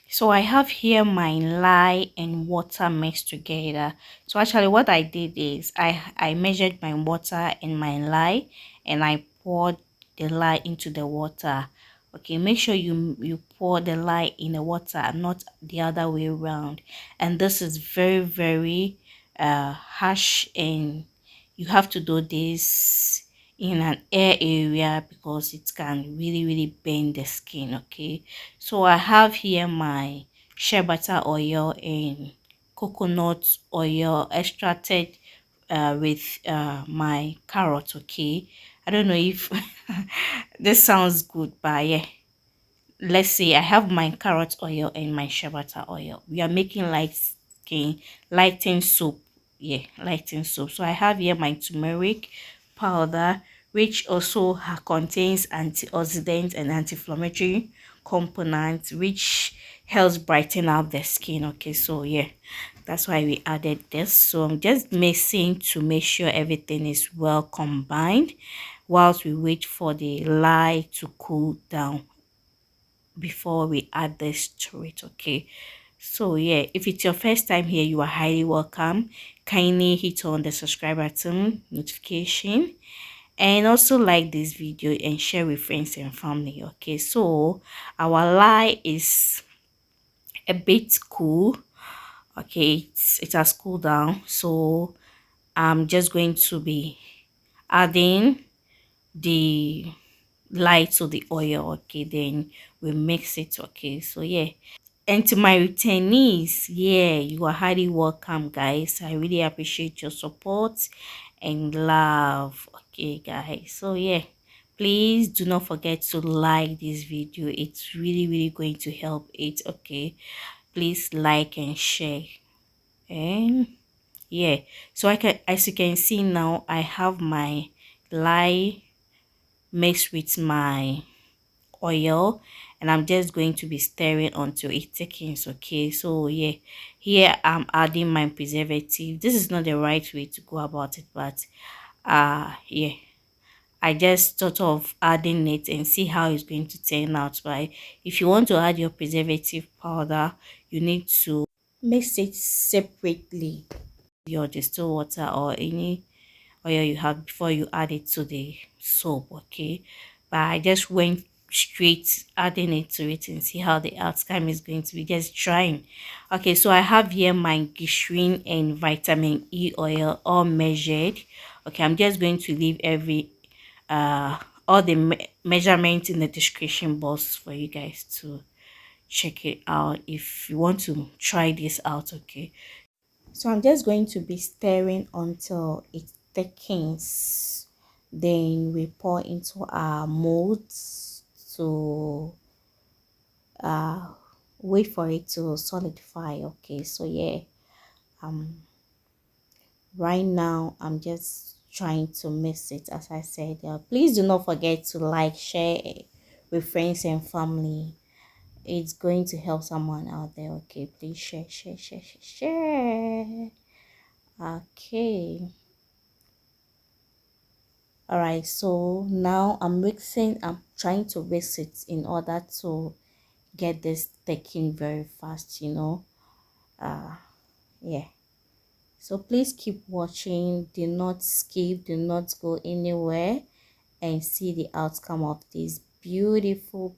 So I have here my lye and water mixed together. So actually what I did is I measured my water and my lye, and I poured the lye into the water. Okay, make sure you pour the lye in the water, not the other way around. And this is very harsh, and you have to do this in an air area because it can really burn the skin. Okay, so I have here my shea butter oil and coconut oil extracted with my carrot. Okay, I don't know if this sounds good, but yeah, let's say I have my carrot oil and my shea butter oil. We are making light skin lighting soap. Yeah, lighting soap. So I have here my turmeric powder, which also contains antioxidant and anti-inflammatory components, which helps brighten up the skin. Okay, so yeah, that's why we added this. So I'm just mixing to make sure everything is well combined whilst we wait for the lye to cool down before we add this to it. Okay, so yeah, if it's your first time here, you are highly welcome. Kindly hit on the subscribe button, notification, and also like this video and share with friends and family. Okay, so our lye is a bit cool. Okay, it has cooled down, so I'm just going to be adding the lye to the oil. Okay, then we mix it. Okay, so yeah. And to my returnees, yeah, you are highly welcome, guys. I really appreciate your support and love. Okay, guys. So yeah, please do not forget to like this video. It's really going to help it. Okay, please like and share. And yeah, so I can, as you can see now, I have my lye mixed with my oil, and I'm just going to be stirring until it thickens. Okay, so yeah, here I'm adding my preservative. This is not the right way to go about it, but yeah, I just thought of adding it and see how it's going to turn out. But if you want to add your preservative powder, you need to mix it separately, your distilled water or any oil you have, before you add it to the soap. Okay, but I just went straight adding it to it and see how the outcome is going to be, just trying. Okay, so I have here my glycerin and vitamin E oil all measured. Okay, I'm just going to leave every all the measurements in the description box for you guys to check it out if you want to try this out. Okay, so I'm just going to be stirring until it thickens. Then we pour into our molds to uh wait for it to solidify. Okay, so yeah, um right now I'm just trying to mix it. As I said, please do not forget to like, share with friends and family. It's going to help someone out there. Okay, please share. Okay, all right, so now I'm trying to mix it in order to get this taking very fast, yeah. So please keep watching, do not skip, do not go anywhere, and see the outcome of this beautiful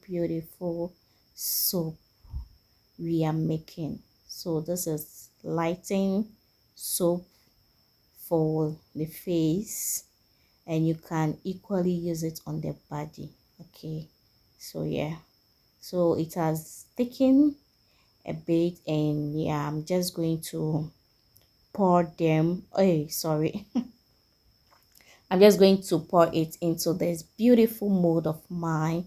soap we are making. So this is lighting soap for the face, and you can equally use it on the body. Okay, so yeah, so it has taken a bit, and yeah, I'm just going to pour them, oh sorry, I'm just going to pour it into this beautiful mold of mine.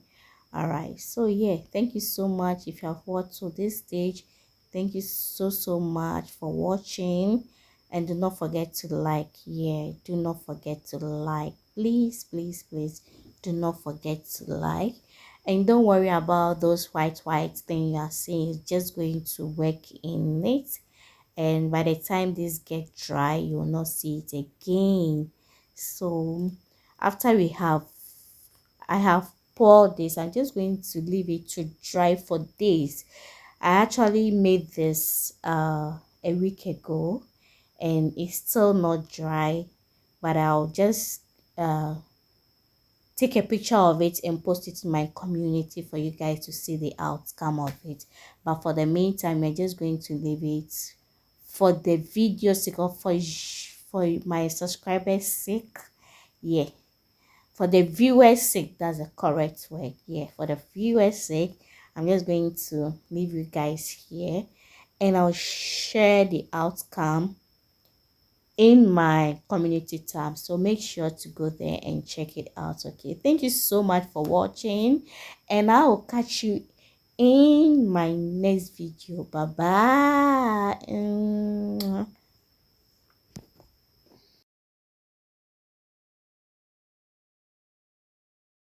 All right, so yeah, thank you so much. If you have watched to this stage, thank you so much for watching, and do not forget to like. Yeah, do not forget to like, please do not forget to like. And don't worry about those white thing you are seeing. It's just going to work in it, and by the time this get dry, you will not see it again. So after I have poured this, I'm just going to leave it to dry for days. I actually made this a week ago, and it's still not dry, but I'll just take a picture of it and post it in my community for you guys to see the outcome of it. But for the meantime, we're just going to leave it for the video sake, or for my subscribers sake. Yeah, for the viewers sake, that's the correct word. Yeah, for the viewers sake, I'm just going to leave you guys here, and I'll share the outcome in my community tab, so make sure to go there and check it out. Okay, thank you so much for watching, and I will catch you in my next video. Bye bye.